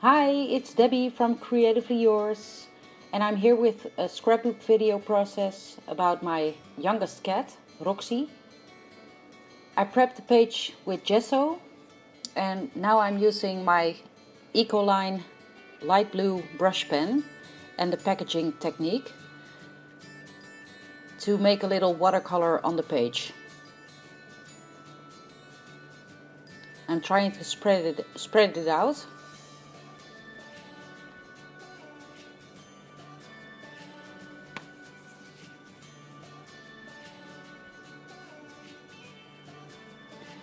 Hi, it's Debbie from Creatively Yours, and I'm here with a scrapbook video process about my youngest cat, Roxy. I prepped the page with gesso, and now I'm using my Ecoline light blue brush pen and the packaging technique to make a little watercolor on the page. I'm trying to spread it out.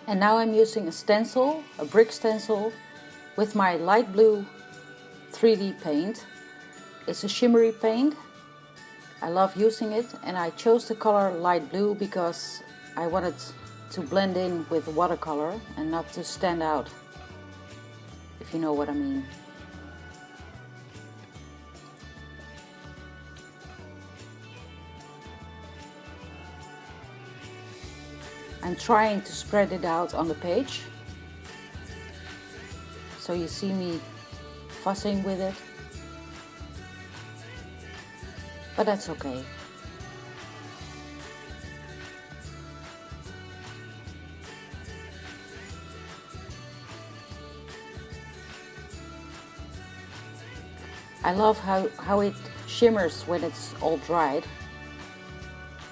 And now I'm using a stencil, a brick stencil, with my light blue 3D paint. It's a shimmery paint. I love using it, and I chose the color light blue because I wanted to blend in with watercolor and not to stand out, if you know what I mean. I'm trying to spread it out on the page, so you see me fussing with it, but that's okay. I love how it shimmers when it's all dried.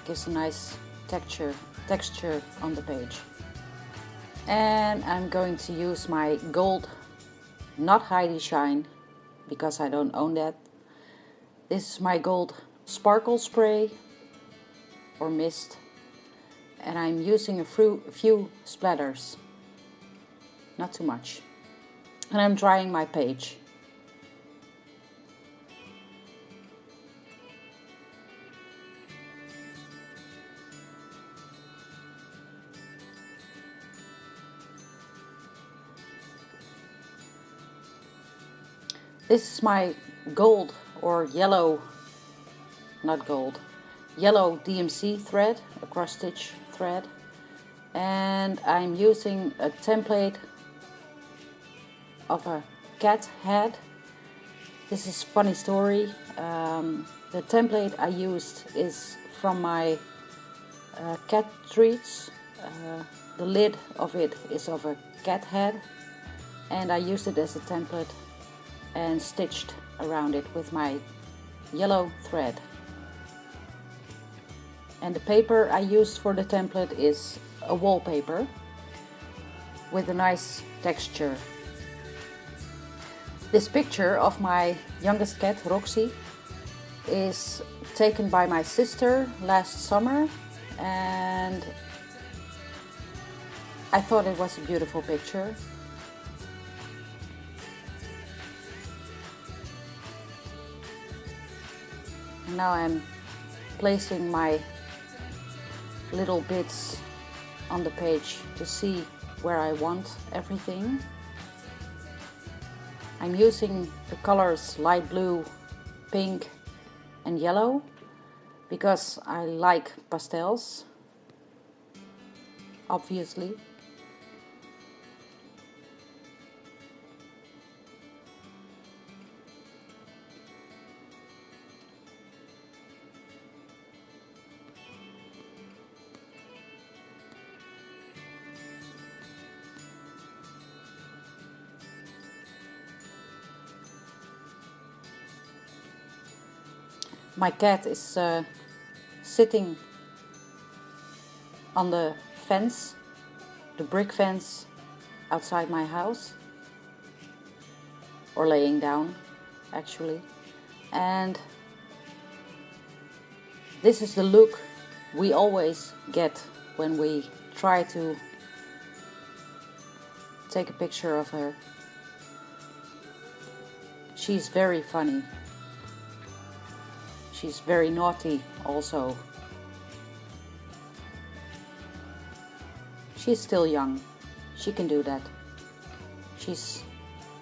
Gives a nice texture on the page. And I'm going to use my gold, not Heidi Shine, because I don't own that. This is my gold sparkle spray or mist, and I'm using a few splatters, not too much, and I'm drying my page. This is my gold or yellow, not gold, yellow DMC thread, a cross stitch thread, and I'm using a template of a cat head. This is a funny story. The template I used is from my cat treats. The lid of it is of a cat head, and I used it as a template and stitched around it with my yellow thread. And the paper I used for the template is a wallpaper with a nice texture. This picture of my youngest cat, Roxy, is taken by my sister last summer, and I thought it was a beautiful picture. Now I'm placing my little bits on the page to see where I want everything. I'm using the colors light blue, pink and yellow because I like pastels, obviously. My cat is sitting on the fence, the brick fence outside my house, or laying down actually, and this is the look we always get when we try to take a picture of her. She's very funny. She's very naughty also. She's still young. She can do that. She's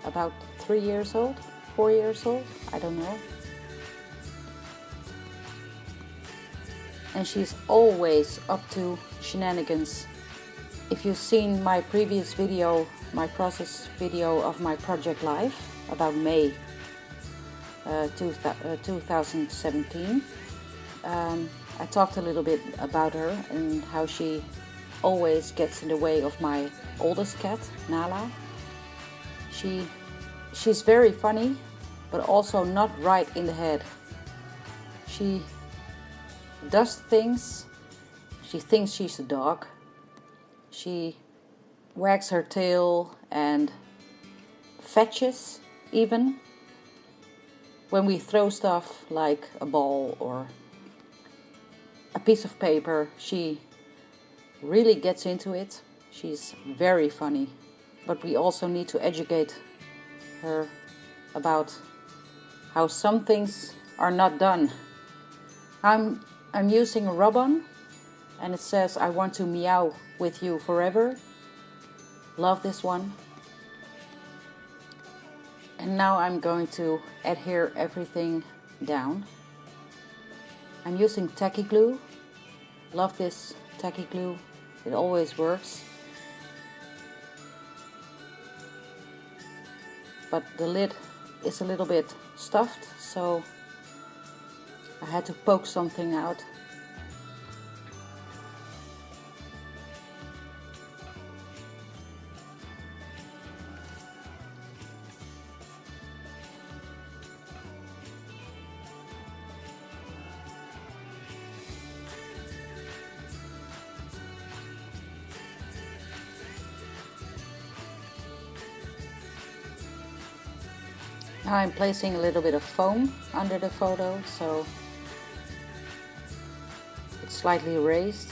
about 3 years old, 4 years old, I don't know. And she's always up to shenanigans. If you've seen my previous video, my process video of my project life, about May 2017. I talked a little bit about her and how she always gets in the way of my oldest cat, Nala. She's very funny, but also not right in the head. She does things, she thinks she's a dog. She wags her tail and fetches even. When we throw stuff like a ball or a piece of paper, she really gets into it. She's very funny, but we also need to educate her about how some things are not done. I'm using a rub-on and it says I want to meow with you forever. Love this one. And now I'm going to adhere everything down. I'm using tacky glue. Love this tacky glue. It always works. But the lid is a little bit stuffed, so I had to poke something out. Now I'm placing a little bit of foam under the photo, so it's slightly raised.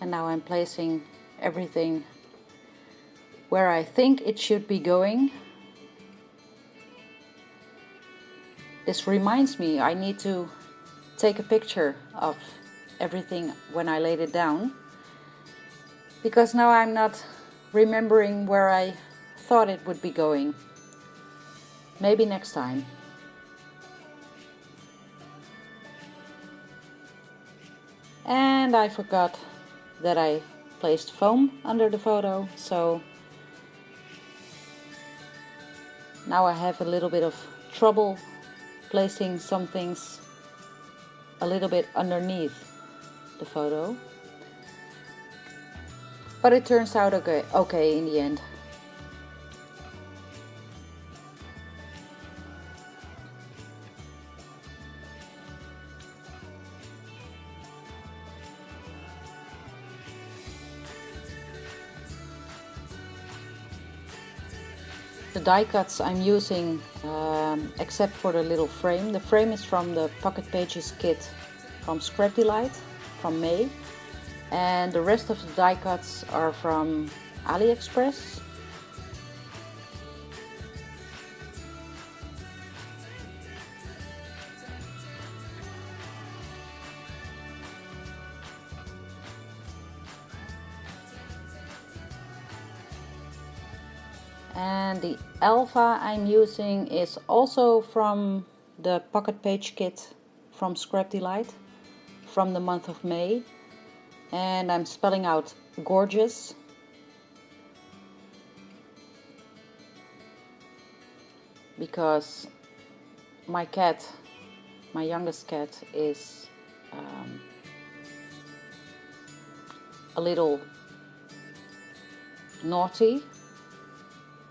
And now I'm placing everything where I think it should be going. This reminds me I need to take a picture of everything when I laid it down, because now I'm not remembering where I thought it would be going. Maybe next time. And I forgot that I placed foam under the photo, so now I have a little bit of trouble placing some things a little bit underneath the photo, but it turns out okay in the end. The die cuts I'm using, except for the little frame. The frame is from the Pocket Pages kit from Scrapdelight from May, and the rest of the die cuts are from AliExpress. And the Alpha I'm using is also from the Pocket Page kit from Scrapdelight from the month of May. And I'm spelling out gorgeous. Because my cat, my youngest cat, is a little naughty,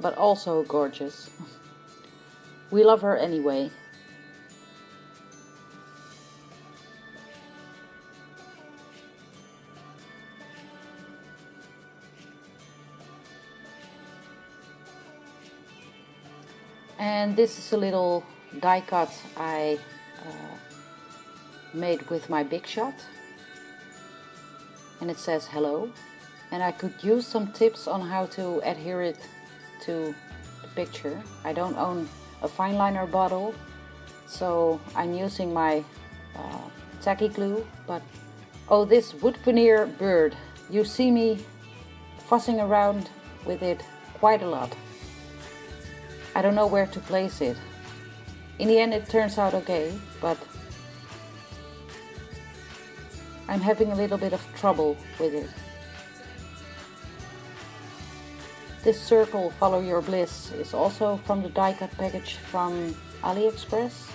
but also gorgeous. We love her anyway. And this is a little die cut I made with my Big Shot. And it says hello. And I could use some tips on how to adhere it to the picture. I don't own a fine liner bottle, so I'm using my tacky glue. But oh, this wood veneer bird, you see me fussing around with it quite a lot. I don't know where to place it. In the end it turns out okay, but I'm having a little bit of trouble with it. This circle, Follow Your Bliss, is also from the die cut package from AliExpress.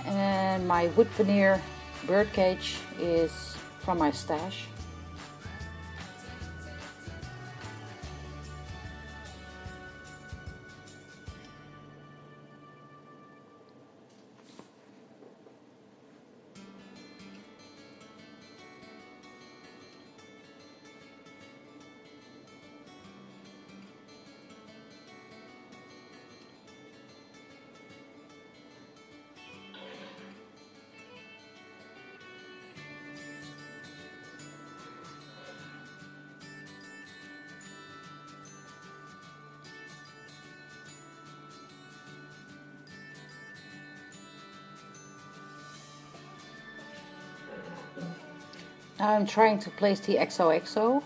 And my wood veneer bird cage is from my stash. Now I'm trying to place the XOXO.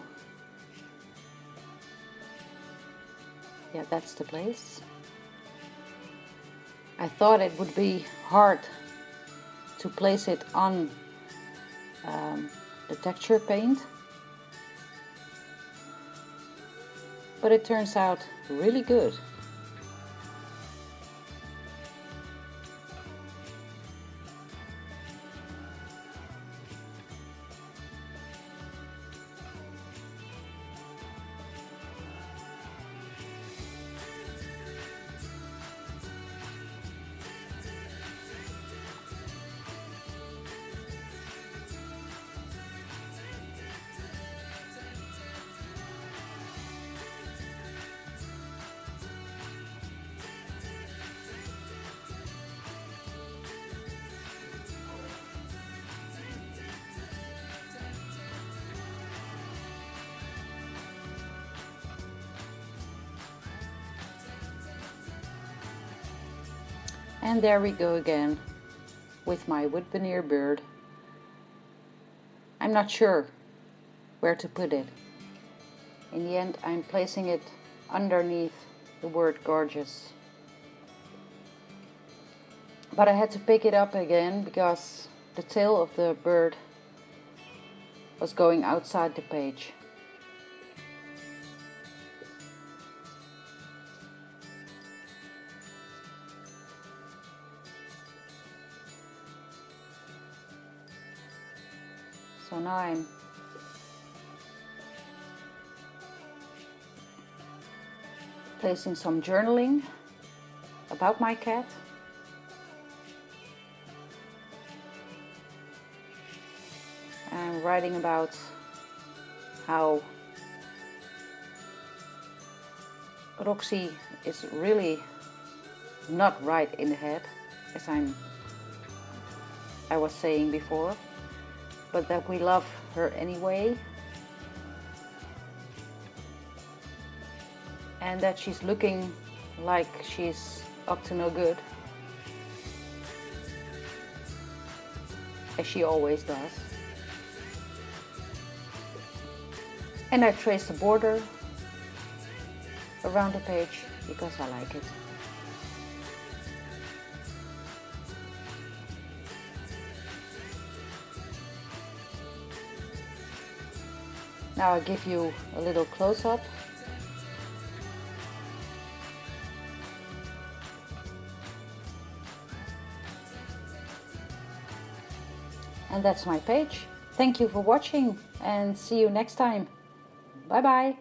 Yeah, that's the place. I thought it would be hard to place it on the texture paint, but it turns out really good. And there we go again with my wood veneer bird. I'm not sure where to put it. In the end, I'm placing it underneath the word gorgeous. But I had to pick it up again because the tail of the bird was going outside the page. So now I'm placing some journaling about my cat. I'm writing about how Roxy is really not right in the head, as I was saying before, but that we love her anyway, and that she's looking like she's up to no good, as she always does. And I traced the border around the page because I like it. Now I'll give you a little close-up. And that's my page. Thank you for watching and see you next time. Bye bye.